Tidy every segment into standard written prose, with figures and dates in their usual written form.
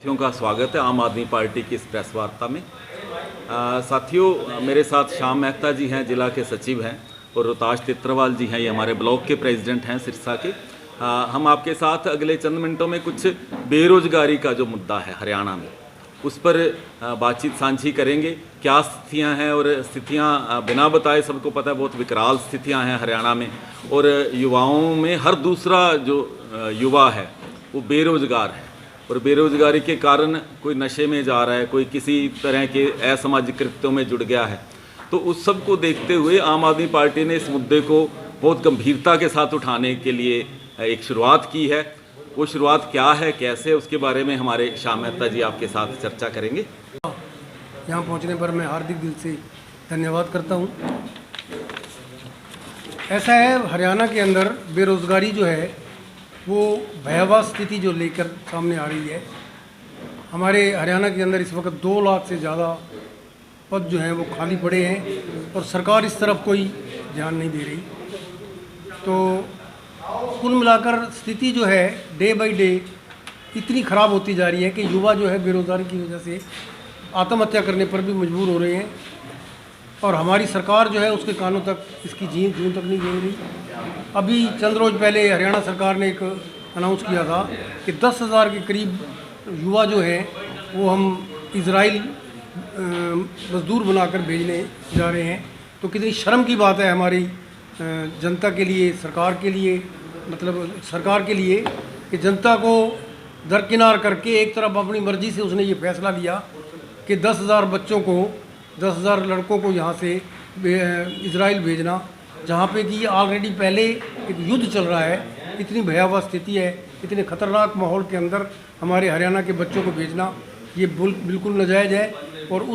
साथियों का स्वागत है आम आदमी पार्टी की इस प्रेस वार्ता में। साथियों, मेरे साथ श्याम मेहता जी हैं, जिला के सचिव हैं, और रोहताश तित्रवाल जी हैं, ये हमारे ब्लॉक के प्रेसिडेंट हैं सिरसा के। हम आपके साथ अगले चंद मिनटों में कुछ बेरोजगारी का जो मुद्दा है हरियाणा में, उस पर बातचीत साझी करेंगे। क्या स्थितियां हैं, और स्थितियां बिना बताए सबको पता है बहुत विकराल स्थितियां हैं हरियाणा में, और युवाओं में हर दूसरा जो युवा है वो बेरोजगार है, और बेरोजगारी के कारण कोई नशे में जा रहा है, कोई किसी तरह के असामाजिक कृत्यों में जुड़ गया है। तो उस सब को देखते हुए आम आदमी पार्टी ने इस मुद्दे को बहुत गंभीरता के साथ उठाने के लिए एक शुरुआत की है। वो शुरुआत क्या है, कैसे, उसके बारे में हमारे श्याम मेहता जी आपके साथ चर्चा करेंगे। यहाँ पहुँचने पर मैं हार्दिक दिल से धन्यवाद करता हूँ। ऐसा है, हरियाणा के अंदर बेरोज़गारी जो है वो भयावह स्थिति जो लेकर सामने आ रही है। हमारे हरियाणा के अंदर इस वक्त 2 लाख से ज़्यादा पद जो हैं वो खाली पड़े हैं, और सरकार इस तरफ कोई ध्यान नहीं दे रही। तो कुल मिलाकर स्थिति जो है डे बाय डे इतनी ख़राब होती जा रही है कि युवा जो है बेरोज़गारी की वजह से आत्महत्या करने पर भी मजबूर हो रहे हैं, और हमारी सरकार जो है उसके कानों तक इसकी जून तक नहीं दे रही। अभी चंद रोज़ पहले हरियाणा सरकार ने एक अनाउंस किया था कि 10,000 के करीब युवा जो हैं वो हम इजराइल मजदूर बनाकर भेजने जा रहे हैं। तो कितनी शर्म की बात है हमारी जनता के लिए, सरकार के लिए, मतलब सरकार के लिए, कि जनता को दरकिनार करके एक तरफ अपनी मर्जी से उसने ये फैसला लिया कि 10,000 बच्चों को, 10,000 लड़कों को यहाँ से इजराइल भेजना, जहाँ पे कि ऑलरेडी पहले एक युद्ध चल रहा है। इतनी भयावह स्थिति है, इतने ख़तरनाक माहौल के अंदर हमारे हरियाणा के बच्चों को भेजना ये बिल्कुल नाजायज़ है। और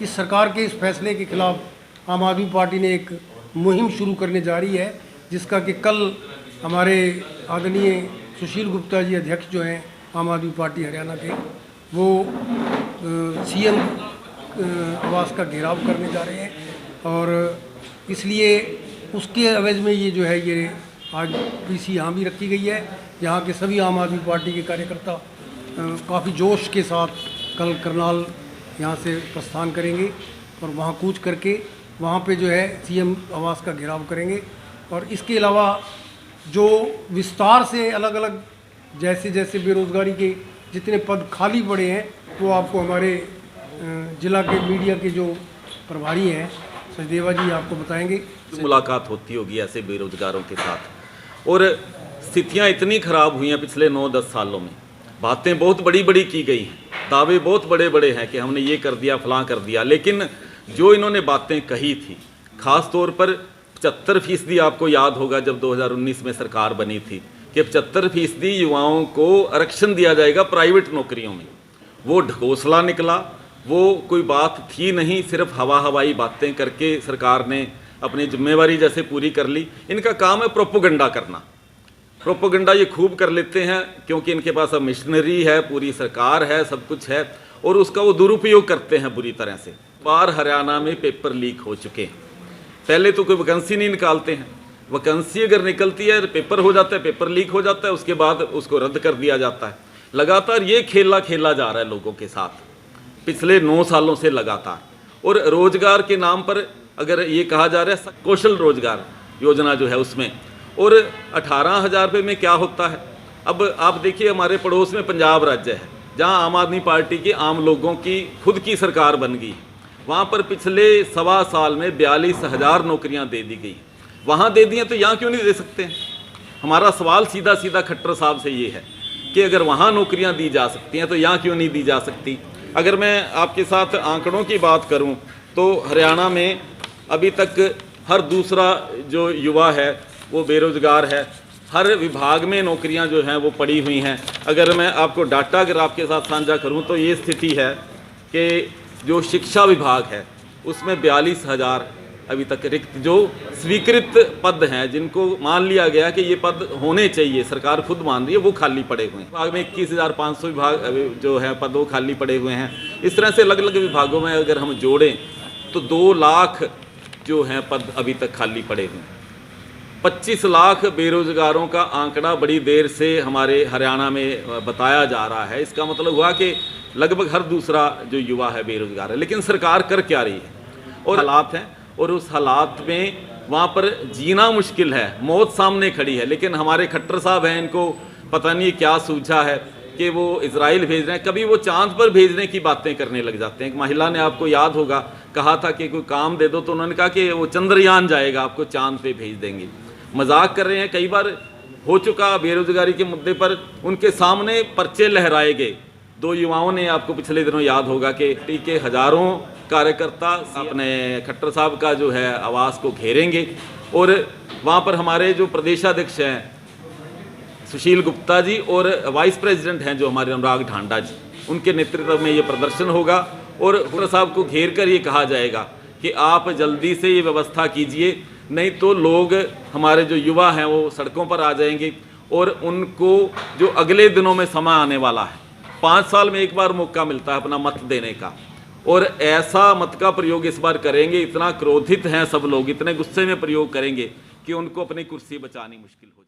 इस सरकार के इस फैसले के ख़िलाफ़ आम आदमी पार्टी ने एक मुहिम शुरू करने जा रही है, जिसका कि कल हमारे आदरणीय सुशील गुप्ता जी अध्यक्ष जो हैं आम आदमी पार्टी हरियाणा के, वो सीएम आवास का घेराव करने जा रहे हैं। और इसलिए उसके एवज में ये जो है ये आज पीसी यहाँ भी रखी गई है। यहाँ के सभी आम आदमी पार्टी के कार्यकर्ता काफ़ी जोश के साथ कल करनाल यहाँ से प्रस्थान करेंगे, और वहाँ कूच करके वहाँ पे जो है सीएम आवास का घेराव करेंगे। और इसके अलावा जो विस्तार से अलग अलग जैसे जैसे बेरोज़गारी के जितने पद खाली पड़े हैं वो आपको हमारे जिला के मीडिया के जो प्रभारी हैं सचदेवा जी आपको बताएंगे। मुलाकात होती होगी ऐसे बेरोजगारों के साथ, और स्थितियां इतनी खराब हुई हैं पिछले 9-10 सालों में। बातें बहुत बड़ी बड़ी की गई हैं, दावे बहुत बड़े बड़े हैं कि हमने ये कर दिया, फलां कर दिया, लेकिन जो इन्होंने बातें कही थी, ख़ास तौर पर 75% आपको याद होगा जब 2019 में सरकार बनी थी कि 75% युवाओं को आरक्षण दिया जाएगा प्राइवेट नौकरियों में। वो ढकोसला निकला, वो कोई बात थी नहीं, सिर्फ हवाई बातें करके सरकार ने अपनी जिम्मेवारी जैसे पूरी कर ली। इनका काम है प्रोपोगंडा करना। प्रोपोगंडा ये खूब कर लेते हैं क्योंकि इनके पास अब मिशनरी है, पूरी सरकार है, सब कुछ है, और उसका वो दुरुपयोग करते हैं बुरी तरह से। बार हरियाणा में पेपर लीक हो चुके हैं। पहले तो कोई वैकेंसी नहीं निकालते हैं, वैकेंसी अगर निकलती है पेपर हो जाता है, पेपर लीक हो जाता है, उसके बाद उसको रद्द कर दिया जाता है। लगातार ये खेला खेला जा रहा है लोगों के साथ पिछले 9 सालों से लगातार। और रोजगार के नाम पर अगर ये कहा जा रहा है कौशल रोजगार योजना जो है उसमें, और 18,000 रुपये में क्या होता है। अब आप देखिए हमारे पड़ोस में पंजाब राज्य है जहां आम आदमी पार्टी के आम लोगों की खुद की सरकार बन गई। वहां पर पिछले 1.25 साल में 42,000 नौकरियां दे दी गई। वहां दे दी हैं तो यहाँ क्यों नहीं दे सकते हैं। हमारा सवाल सीधा सीधा खट्टर साहब से ये है कि अगर वहाँ नौकरियाँ दी जा सकती हैं तो यहाँ क्यों नहीं दी जा सकती। अगर मैं आपके साथ आंकड़ों की बात करूं तो हरियाणा में अभी तक हर दूसरा जो युवा है वो बेरोज़गार है। हर विभाग में नौकरियां जो हैं वो पड़ी हुई हैं। अगर मैं आपको डाटा अगर आपके साथ साझा करूं तो ये स्थिति है कि जो शिक्षा विभाग है उसमें 42,000 अभी तक रिक्त जो स्वीकृत पद हैं, जिनको मान लिया गया कि ये पद होने चाहिए, सरकार खुद मान रही है, वो खाली पड़े हुए हैं। विभाग में 21,500 विभाग जो है पद वो खाली पड़े हुए हैं। इस तरह से अलग अलग विभागों में अगर हम जोड़ें तो 2 लाख जो हैं पद अभी तक खाली पड़े हुए हैं। 25 लाख बेरोजगारों का आंकड़ा बड़ी देर से हमारे हरियाणा में बताया जा रहा है। इसका मतलब हुआ कि लगभग हर दूसरा जो युवा है बेरोजगार है। लेकिन सरकार कर क्या रही है और हालात हैं, और उस हालात में वहाँ पर जीना मुश्किल है, मौत सामने खड़ी है। लेकिन हमारे खट्टर साहब हैं, इनको पता नहीं क्या सूझा है कि वो इजराइल भेज रहे हैं, कभी वो चांद पर भेजने की बातें करने लग जाते हैं। एक महिला ने, आपको याद होगा, कहा था कि कोई काम दे दो, तो उन्होंने कहा कि वो चंद्रयान जाएगा, आपको चांद पे भेज देंगे। मजाक कर रहे हैं। कई बार हो चुका बेरोजगारी के मुद्दे पर उनके सामने पर्चे लहराए गए। 2 युवाओं ने, आपको पिछले दिनों याद होगा कि के हजारों कार्यकर्ता अपने खट्टर साहब का जो है आवास को घेरेंगे, और वहाँ पर हमारे जो प्रदेशाध्यक्ष हैं सुशील गुप्ता जी और वाइस प्रेसिडेंट हैं जो हमारे अनुराग ढांडा जी, उनके नेतृत्व में ये प्रदर्शन होगा। और खट्टर साहब को घेर कर ये कहा जाएगा कि आप जल्दी से ये व्यवस्था कीजिए, नहीं तो लोग, हमारे जो युवा हैं, वो सड़कों पर आ जाएंगे। और उनको जो अगले दिनों में समय आने वाला है, 5 साल में एक बार मौका मिलता है अपना मत देने का, और ऐसा मत का प्रयोग इस बार करेंगे। इतना क्रोधित हैं सब लोग, इतने गुस्से में प्रयोग करेंगे कि उनको अपनी कुर्सी बचानी मुश्किल हो।